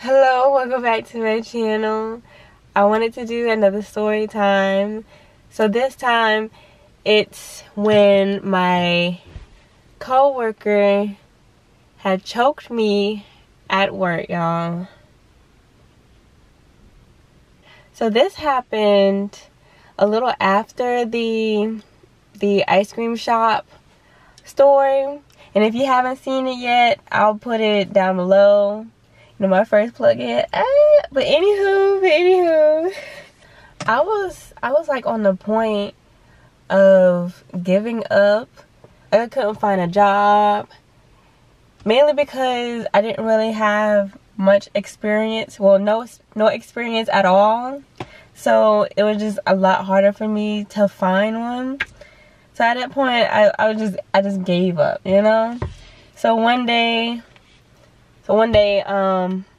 Hello, welcome back to my channel. I wanted to do another story time. So this time it's when my coworker had choked me at work, y'all. So this happened a little after the ice cream shop story. And if you haven't seen it yet, I'll put it down below. You know, my first plug-in. But anywho, I was like on the point of giving up. I couldn't find a job, mainly because I didn't really have much experience. Well, no experience at all. So it was just a lot harder for me to find one. So at that point, I just gave up, you know. So one day,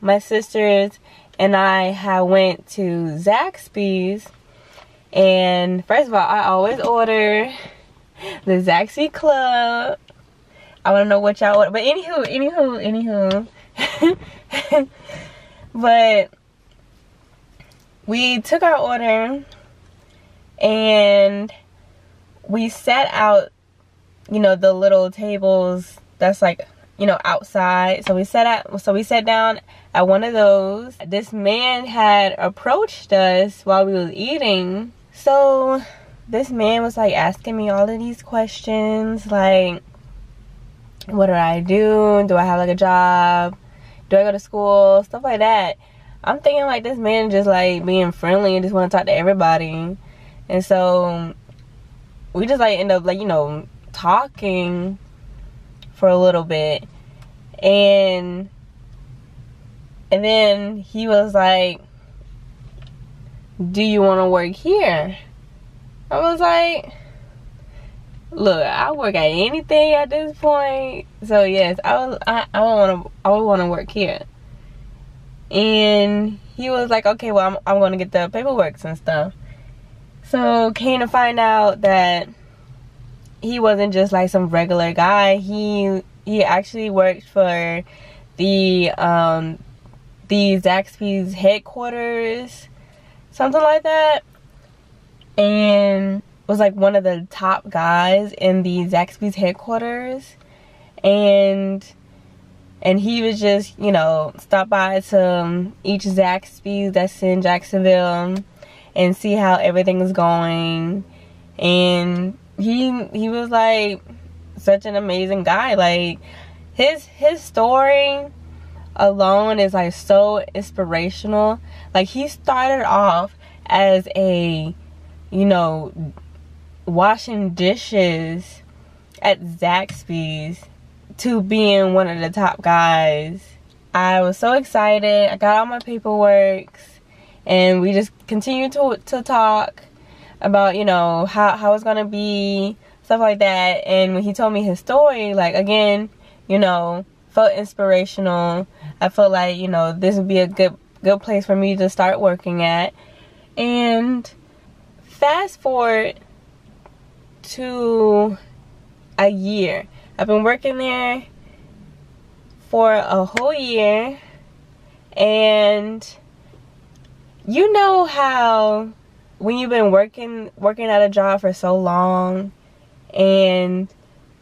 my sisters and I had went to Zaxby's, and first of all, I always order the Zaxby Club. I want to know what y'all order, but anywho. But we took our order and we sat out, you know, the little tables that's like, you know, outside. So we sat down at one of those. This man had approached us while we was eating. So this man was like asking me all of these questions, like, what do I do? Do I have like a job? Do I go to school? Stuff like that. I'm thinking like this man just like being friendly and just want to talk to everybody. And so we just like end up like, you know, talking for a little bit, and then he was like, do you want to work here? I was like, look, I work at anything at this point, so yes, I would want to work here. And he was like, okay, well, I'm going to get the paperwork and stuff. So came to find out that he wasn't just like some regular guy. He actually worked for the Zaxby's headquarters, something like that, and was like one of the top guys in the Zaxby's headquarters. And he was just, you know, stop by to each Zaxby's that's in Jacksonville and see how everything is going. And he was like such an amazing guy. Like his story alone is like so inspirational. Like he started off as a, you know, washing dishes at Zaxby's to being one of the top guys. I was so excited. I got all my paperwork and we just continued to talk about, you know, how it's gonna be, stuff like that. And when he told me his story, like, again, you know, felt inspirational. I felt like, you know, this would be a good place for me to start working at. And fast forward to a year. I've been working there for a whole year, and you know how when you've been working at a job for so long and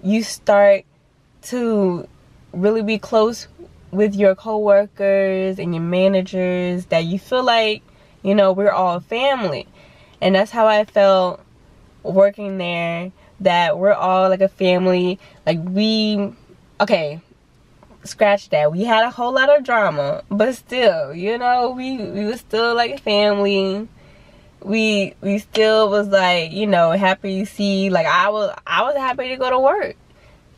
you start to really be close with your coworkers and your managers, that you feel like, you know, we're all family. And that's how I felt working there, that we're all like a family. Like okay, scratch that. We had a whole lot of drama, but still, you know, we were still like a family. We still was like, you know, happy to see, like I was happy to go to work.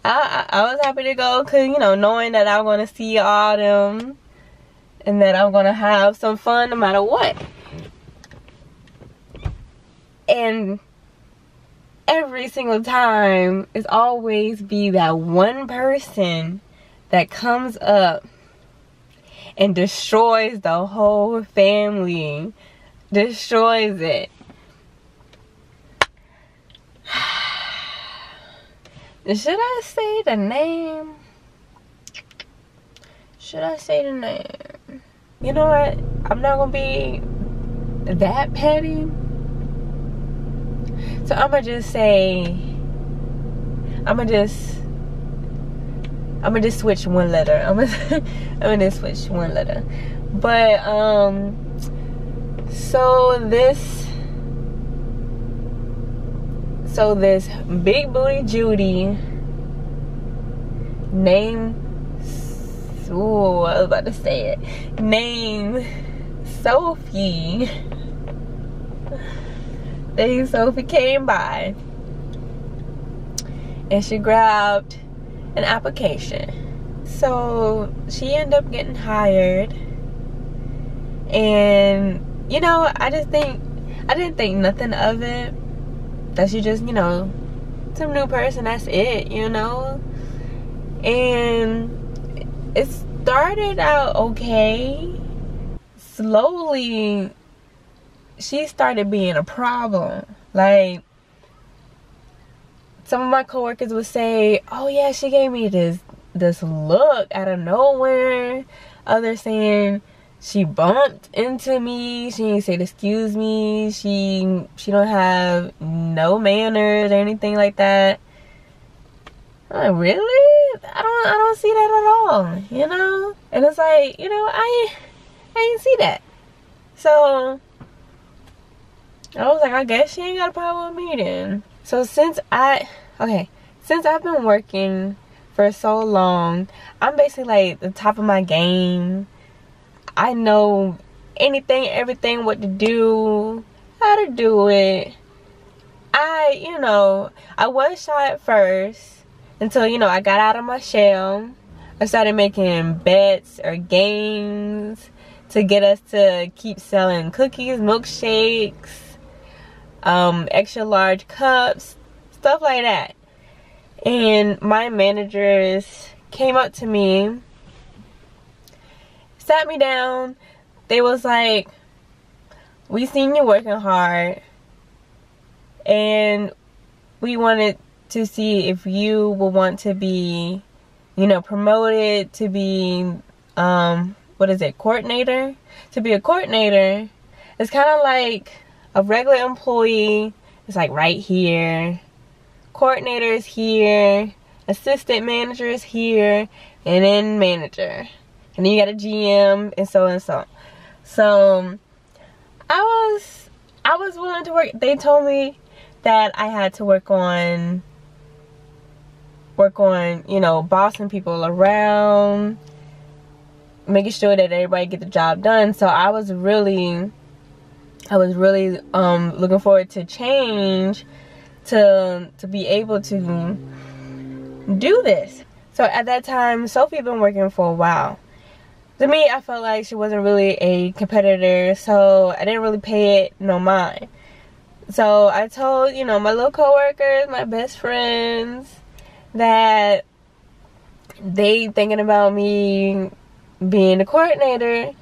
I was happy to go, cause, you know, knowing that I'm gonna see all them and that I'm gonna have some fun no matter what. And every single time, it's always be that one person that comes up and destroys the whole family. Destroys it. Should I say the name? Should I say the name? you know what, I'm not gonna be that petty. So I'ma just say, I'ma just switch one letter. I'ma just switch one letter. But so this big booty Judy named, ooh, I was about to say it, named Sophie. Lady Sophie came by and she grabbed an application. So she ended up getting hired, and you know, I didn't think nothing of it, that she just, you know, some new person, that's it, you know. And it started out okay. Slowly she started being a problem. Like, some of my coworkers would say, oh yeah, she gave me this look out of nowhere. Others saying she bumped into me, she didn't say excuse me, she don't have no manners or anything like that. I'm like, really? I don't see that at all, you know? And it's like, you know, I didn't see that. So I was like, I guess she ain't got a problem with me then. So since I've been working for so long, I'm basically like the top of my game. I know anything, everything, what to do, how to do it. You know, I was shy at first until, you know, I got out of my shell. I started making bets or games to get us to keep selling cookies, milkshakes, extra large cups, stuff like that. And my managers came up to me, sat me down. They was like, we seen you working hard, and we wanted to see if you would want to be, you know, promoted to be coordinator. To be a coordinator, it's kind of like a regular employee. It's like right here, coordinator is here, assistant manager is here, and then manager, and then you got a GM, and so and so. So I was willing to work. They told me that I had to work on, you know, bossing people around, making sure that everybody get the job done. So I was really looking forward to change, to be able to do this. So at that time, Sophie had been working for a while. To me, I felt like she wasn't really a competitor, so I didn't really pay it no mind. So I told, you know, my little coworkers, my best friends, that they thinking about me being the coordinator.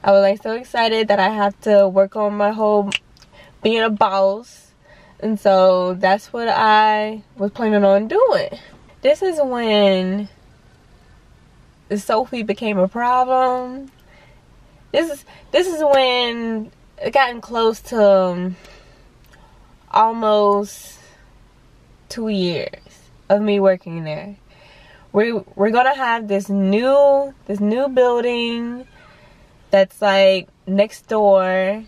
I was like so excited that I have to work on my whole being a boss. And so that's what I was planning on doing. This is when Sophie became a problem. This is when it gotten close to almost 2 years of me working there. We're gonna have this new building that's like next door,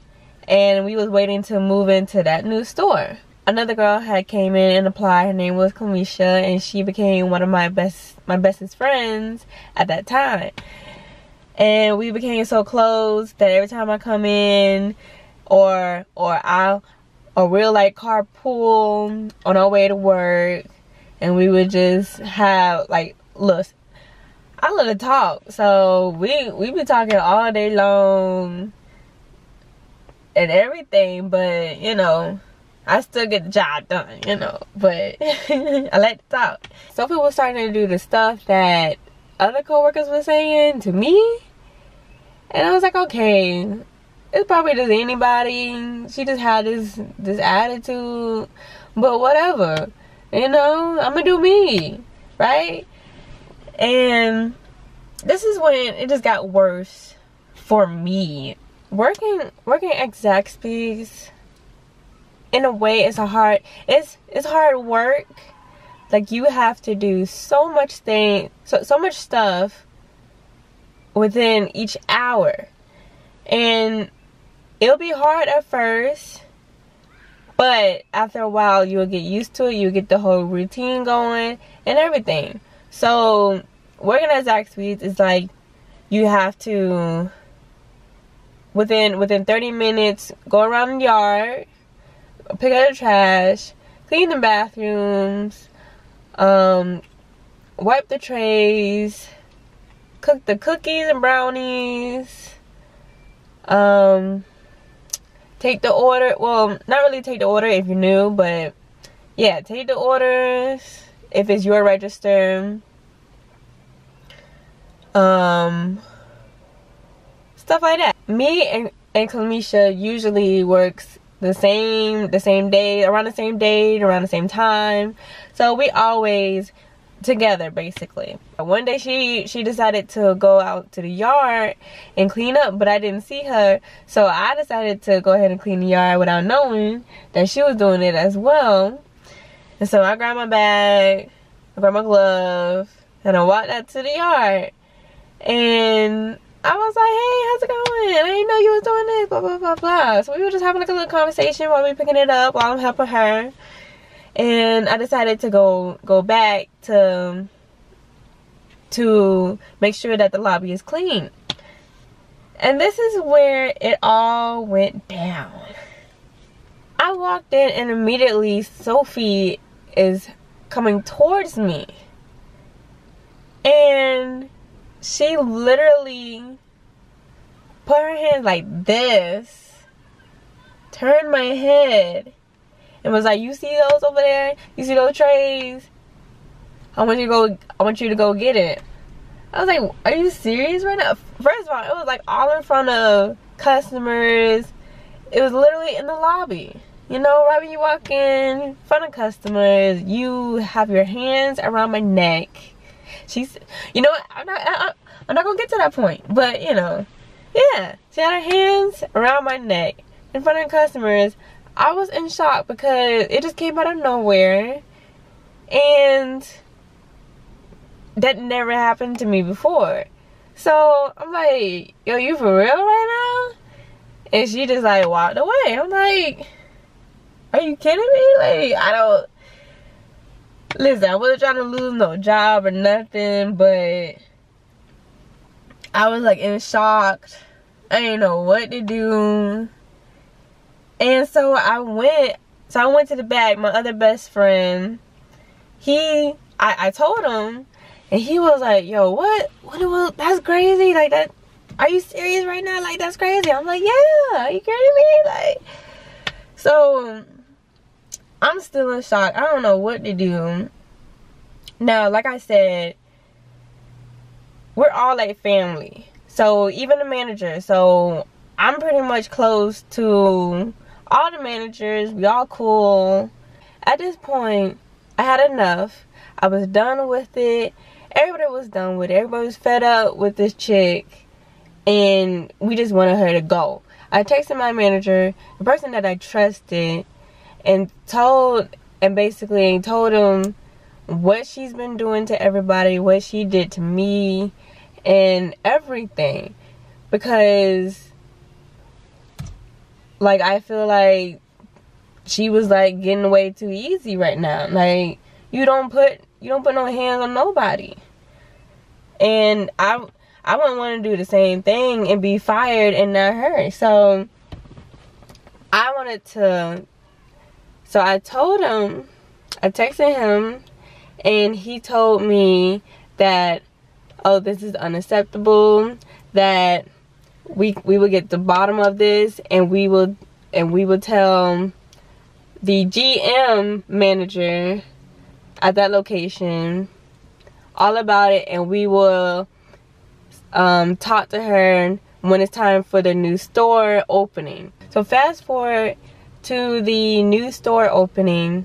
and we was waiting to move into that new store. Another girl had came in and applied. Her name was Kamisha, and she became one of my bestest friends at that time. And we became so close that every time I come in, or we'll like carpool on our way to work, and we would just have like, look, I love to talk, so we be talking all day long and everything, but you know, I still get the job done, you know, but I like to talk. Sophie was starting to do the stuff that other coworkers were saying to me, and I was like, okay, it's probably just anybody. She just had this attitude, but whatever, you know, I'm gonna do me, right? And this is when it just got worse for me, working at Zaxby's, in a way, it's hard work. Like, you have to do so much stuff within each hour, and it'll be hard at first, but after a while you'll get used to it. You'll get the whole routine going and everything. So working at Zaxby's is like, you have to within 30 minutes go around the yard, pick up the trash, clean the bathrooms, wipe the trays, cook the cookies and brownies, take the order. Well, not really take the order if you're new, but yeah, take the orders if it's your register. Stuff like that. Me and Camisha usually works the same day, around the same date, around the same time. So we always together, basically. One day she decided to go out to the yard and clean up, but I didn't see her, so I decided to go ahead and clean the yard without knowing that she was doing it as well. And so I grabbed my bag, I grabbed my glove, and I walked out to the yard, and I was like, hey, how's it going? I didn't know you was doing this, blah blah blah blah. So we were just having like a little conversation while we were picking it up, while I'm helping her. And I decided to go back to make sure that the lobby is clean. And this is where it all went down. I walked in and immediately Sophie is coming towards me. And she literally put her hands like this, turned my head, and was like, you see those over there? You see those trays? I want you to go get it. I was like, are you serious right now? First of all, it was like all in front of customers. It was literally in the lobby. You know, right when you walk in front of customers, you have your hands around my neck. She's, you know what? I'm not gonna get to that point, but you know, yeah, she had her hands around my neck in front of customers. I was in shock because it just came out of nowhere, and that never happened to me before. So I'm like, yo, you for real right now? And she just like walked away. I'm like, are you kidding me? Like, listen, I wasn't trying to lose no job or nothing, but I was like in shock. I didn't know what to do. And so I went to the back. My other best friend, I told him, and he was like, yo, what, that's crazy, like, that, are you serious right now? Like, that's crazy. I'm like, yeah, are you kidding me? Like, so I'm still in shock. I don't know what to do. Now, like I said, we're all like family. So even the manager, so I'm pretty much close to all the managers. We all cool. At this point, I had enough. I was done with it. Everybody was done with it. Everybody was fed up with this chick, and we just wanted her to go. I texted my manager, the person that I trusted, and basically told him what she's been doing to everybody, what she did to me, and everything. Because, like, I feel like she was like getting away too easy right now. Like, you don't put no hands on nobody. And I wouldn't want to do the same thing and be fired and not her. So I told him, I texted him, and he told me that, oh, this is unacceptable, that we will get the bottom of this, and we will tell the GM manager at that location all about it, and we will talk to her when it's time for the new store opening. So fast forward to the new store opening.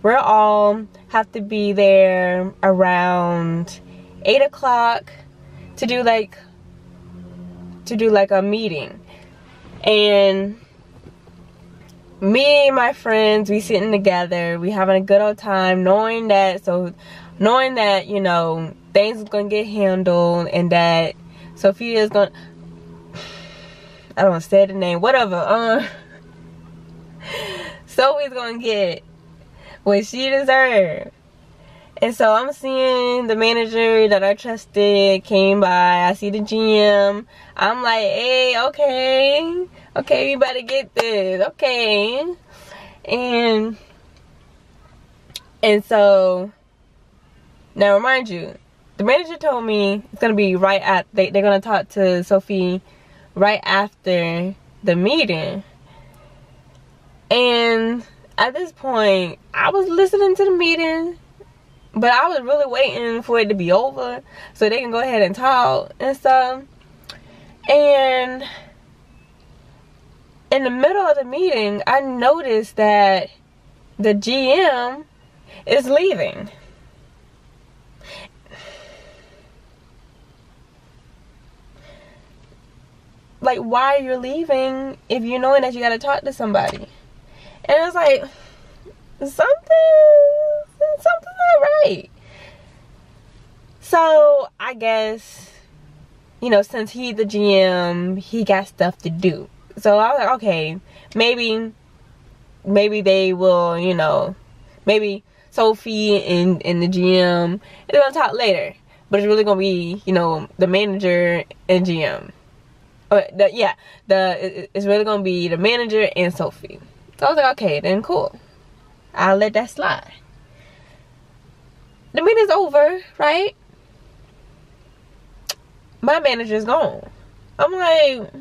We're all have to be there around 8 o'clock to do like to do like a meeting, and me and my friends, we sitting together, we having a good old time, knowing that, you know, things is gonna get handled, and that Sophia's gonna, I don't say the name, whatever, Sophie's gonna get what she deserved. And so I'm seeing the manager that I trusted came by. I see the GM. I'm like, hey, okay, you better get this, okay. And so now, remind you, the manager told me it's gonna be right at they're gonna talk to Sophie right after the meeting. And at this point, I was listening to the meeting, but I was really waiting for it to be over so they can go ahead and talk and stuff. And in the middle of the meeting, I noticed that the GM is leaving. Like, why are you leaving if you're knowing that you gotta talk to somebody? And I was like, something's not right. So I guess, you know, since he's the GM, he got stuff to do. So I was like, okay, maybe they will, you know, maybe Sophie and the GM, they're gonna talk later, but it's really gonna be, you know, the manager and GM. It's really gonna be the manager and Sophie. So I was like, okay, then cool, I'll let that slide. The meeting's over, right? My manager's gone. I'm like,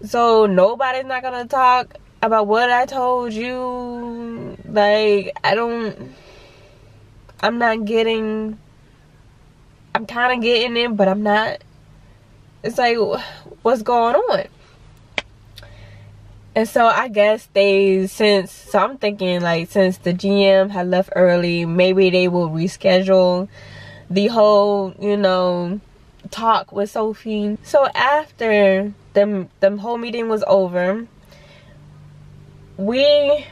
so nobody's not gonna talk about what I told you? Like, I'm kind of getting it, but I'm not. It's like, what's going on? And so I guess so I'm thinking, like, since the GM had left early, maybe they will reschedule the whole, you know, talk with Sophie. So after the whole meeting was over, we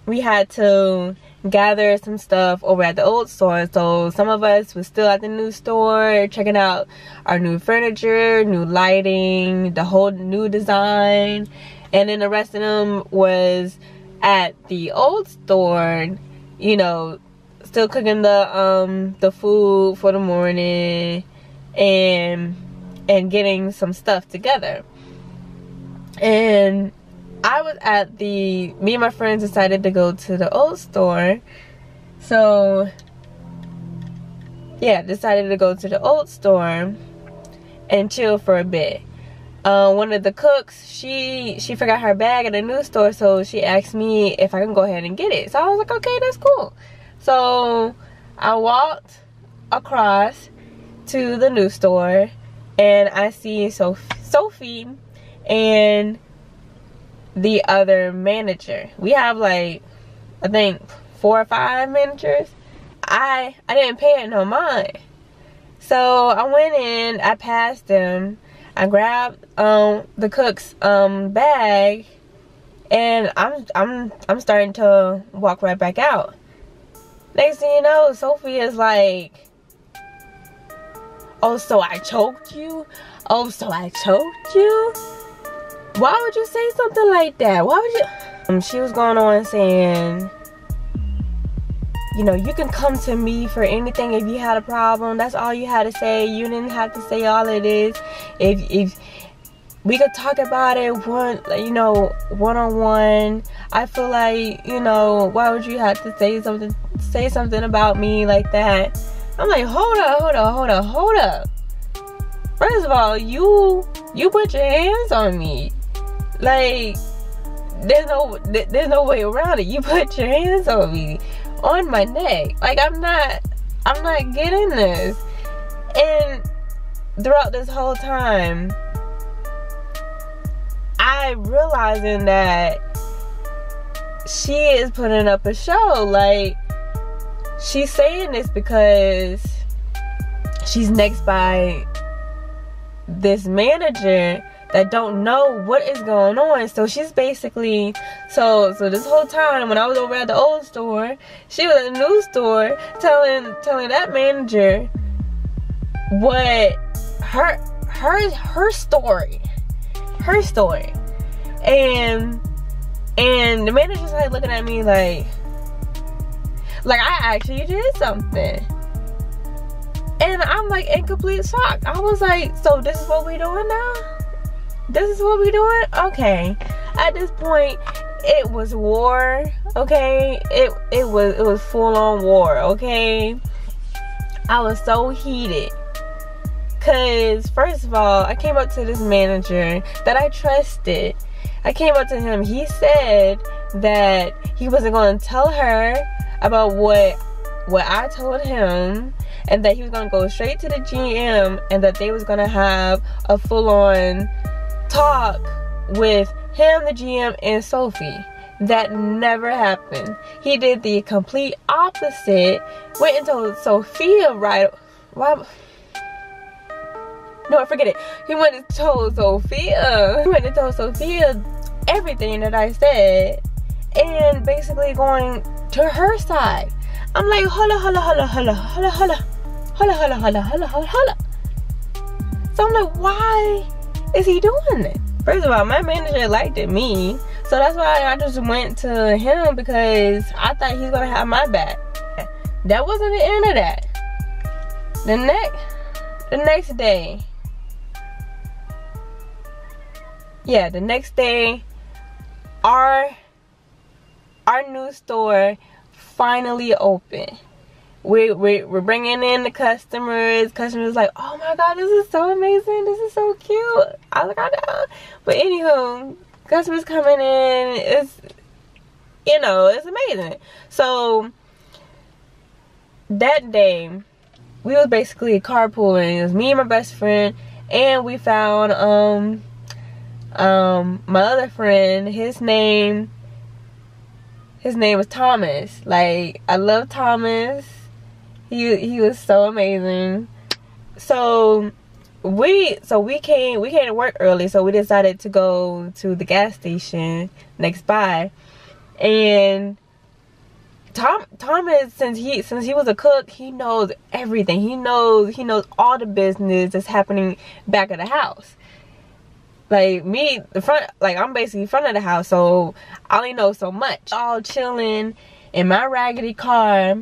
had to gather some stuff over at the old store. So some of us was still at the new store checking out our new furniture, new lighting, the whole new design. And then the rest of them was at the old store, you know, still cooking the food for the morning and getting some stuff together. And I was me and my friends decided to go to the old store. So yeah, decided to go to the old store and chill for a bit. One of the cooks, she forgot her bag at the new store, so she asked me if I can go ahead and get it. So I was like, okay, that's cool. So I walked across to the new store, and I see Sophie and the other manager. We have, like, I think 4 or 5 managers. I didn't pay it no mind. So I went in, I passed them, I grabbed the cook's bag, and I'm starting to walk right back out. Next thing you know, Sophie is like, oh, so I choked you? Oh, so I choked you? Why would you say something like that? Why would you? She was going on saying, you know, you can come to me for anything if you had a problem. That's all you had to say. You didn't have to say all of this. If we could talk about it one-on-one. I feel like, you know, why would you have to say something about me like that? I'm like, hold up. First of all, you put your hands on me. Like, there's no way around it. You put your hands on me, on my neck. Like, I'm not getting this. And throughout this whole time, I realizing that she is putting up a show. Like, she's saying this because she's next by this manager that don't know what is going on. So she's basically, so this whole time when I was over at the old store, she was at the new store telling that manager what her story. And the manager's like looking at me like I actually did something. And I'm like in complete shock. I was like, so this is what we doing now? This is what we doing? Okay. At this point, it was war, okay? It was full on war, okay? I was so heated. Cause first of all, I came up to this manager that I trusted. I came up to him. He said that he wasn't going to tell her about what I told him, and that he was going to go straight to the GM, and that they was going to have a full-on talk with him, the GM, and Sophie. That never happened. He did the complete opposite. Went and told Sophia no, forget it. He went and told Sophia. Everything that I said, and basically going to her side. I'm like, holla. So I'm like, why is he doing it? First of all, my manager liked me, so that's why I just went to him, because I thought he's gonna have my back. That wasn't the end of that. The next day. Yeah, the next day, our new store finally opened. We're bringing in the customers. Customers like, oh my god, this is so amazing. This is so cute. I was like, I know. But anywho, customers coming in. It's, it's amazing. So that day, we was basically carpooling. It was me and my best friend, and we found my other friend. His name was Thomas. Like, I love Thomas. He was so amazing. So we came to work early, so we decided to go to the gas station next by. And Thomas, since he was a cook, he knows everything. He knows all the business that's happening back of the house. Like me, I'm basically front of the house, so I only know so much. All chilling in my raggedy car,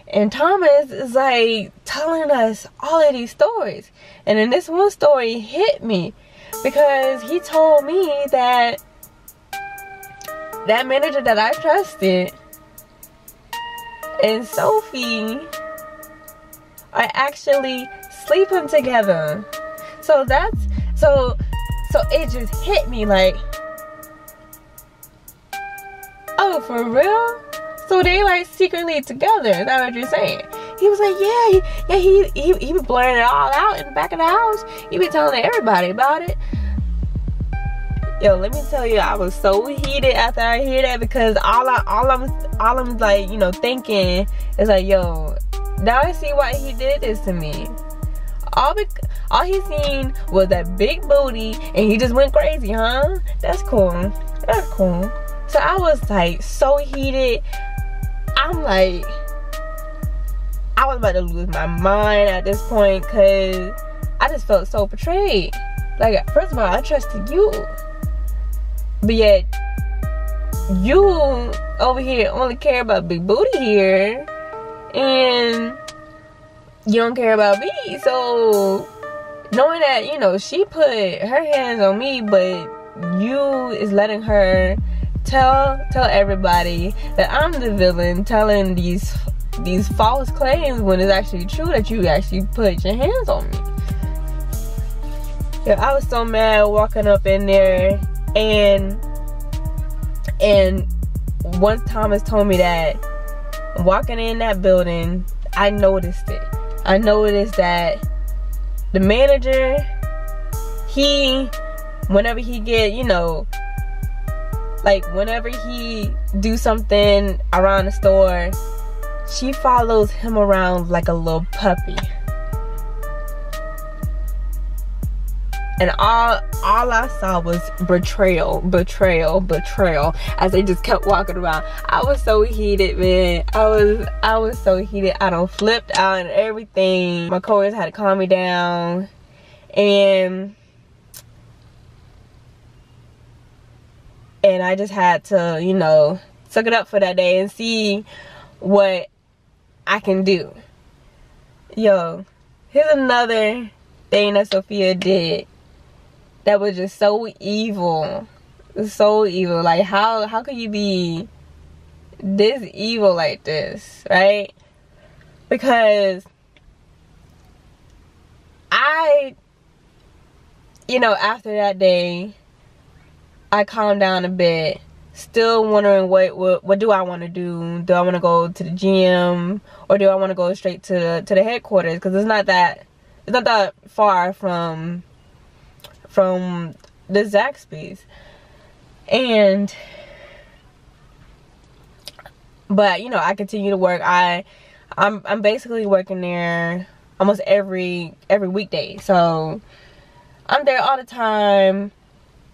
and Thomas is like telling us all of these stories. And then this one story hit me, because he told me that manager that I trusted and Sophie are actually sleeping together. So it just hit me like, oh, for real? So they like secretly together? Is that what you're saying? He was like, yeah, he was blurring it all out in the back of the house. He been telling everybody about it. Yo, let me tell you, I was so heated after I hear that, because all I'm like, thinking is like, yo, now I see why he did this to me. All he seen was that big booty, and he just went crazy, huh? That's cool. So I was like so heated. I'm like, I was about to lose my mind at this point, because I just felt so betrayed. Like, first of all, I trusted you, but yet you over here only care about big booty here, and you don't care about me. So knowing that, she put her hands on me, but you is letting her tell everybody that I'm the villain, telling these false claims when it's actually true that you actually put your hands on me. Yeah, I was so mad walking up in there, and once Thomas told me that, walking in that building, I noticed it. I noticed that the manager, whenever he get, like whenever he do something around the store, she follows him around like a little puppy. And all I saw was betrayal as they just kept walking around. I was so heated, man. I was so heated. I done flipped out and everything. My coworkers had to calm me down, and I just had to, you know, suck it up for that day and see what I can do. Yo, here's another thing that Sophia did that was just so evil. So evil. Like, how could you be this evil like this, right? Because you know, after that day, I calmed down a bit, still wondering what do I want to do? Do I want to go to the gym, or do I want to go straight to the headquarters? Because it's not that far from the Zaxby's. But you know, I continue to work. I'm basically working there almost every weekday, so I'm there all the time.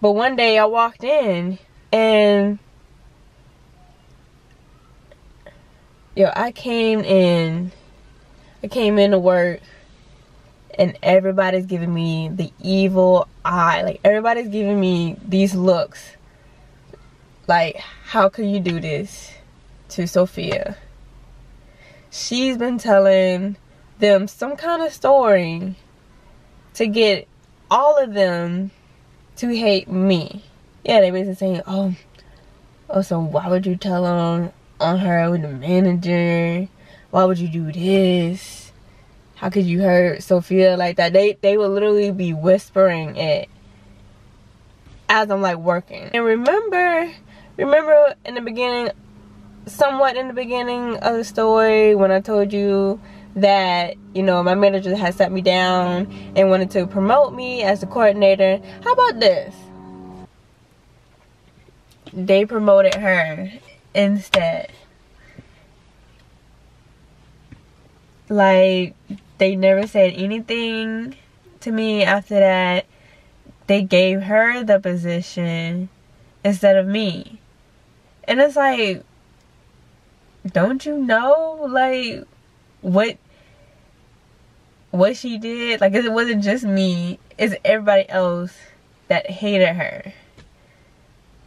But one day I walked in, and yo, I came in to work, and everybody's giving me the evil eye. Like, everybody's giving me these looks like, how could you do this to Sophia? She's been telling them some kind of story to get all of them to hate me. Yeah, they basically saying, oh, so why would you tell on her with the manager? Why would you do this? How could you hurt Sophia like that? They would literally be whispering it as I'm like working. And remember in the beginning, somewhat in the beginning of the story, when I told you that, you know, my manager had sat me down and wanted to promote me as the coordinator. How about this? They promoted her instead. Like, they never said anything to me after that. They gave her the position instead of me. And it's like, don't you know, like, what she did? Like, it wasn't just me, it's everybody else that hated her.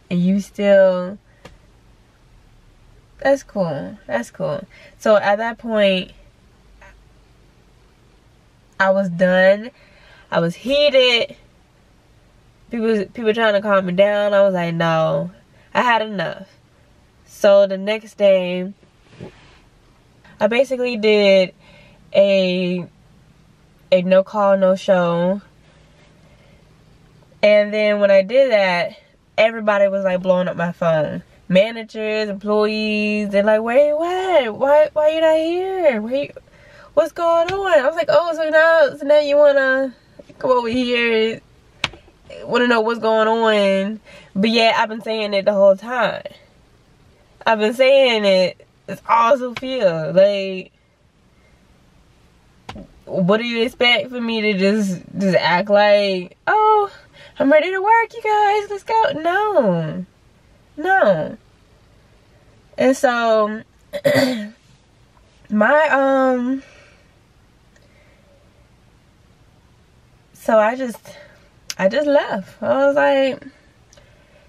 And you still, that's cool. So at that point, I was done. I was heated. People trying to calm me down. I was like, no, I had enough. So the next day, I basically did a no call, no show. And then when I did that, everybody was like blowing up my phone. Managers, employees, they're like, where you at? Why you not here? What's going on? I was like, oh, so now you wanna come over here, wanna know what's going on. But yeah, I've been saying it the whole time. I've been saying it. It's all Sophia. Like, what do you expect for me to just act like, oh, I'm ready to work, you guys, let's go? No. And so so I just left. I was like,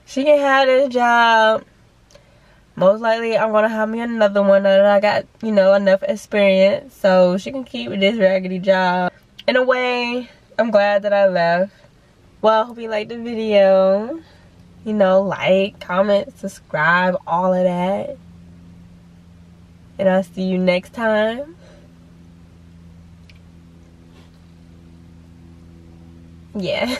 she can have this job. Most likely I'm gonna have me another one that I got, you know, enough experience, so she can keep this raggedy job. In a way, I'm glad that I left. Well, I hope you liked the video. You know, like, comment, subscribe, all of that. And I'll see you next time. Yeah.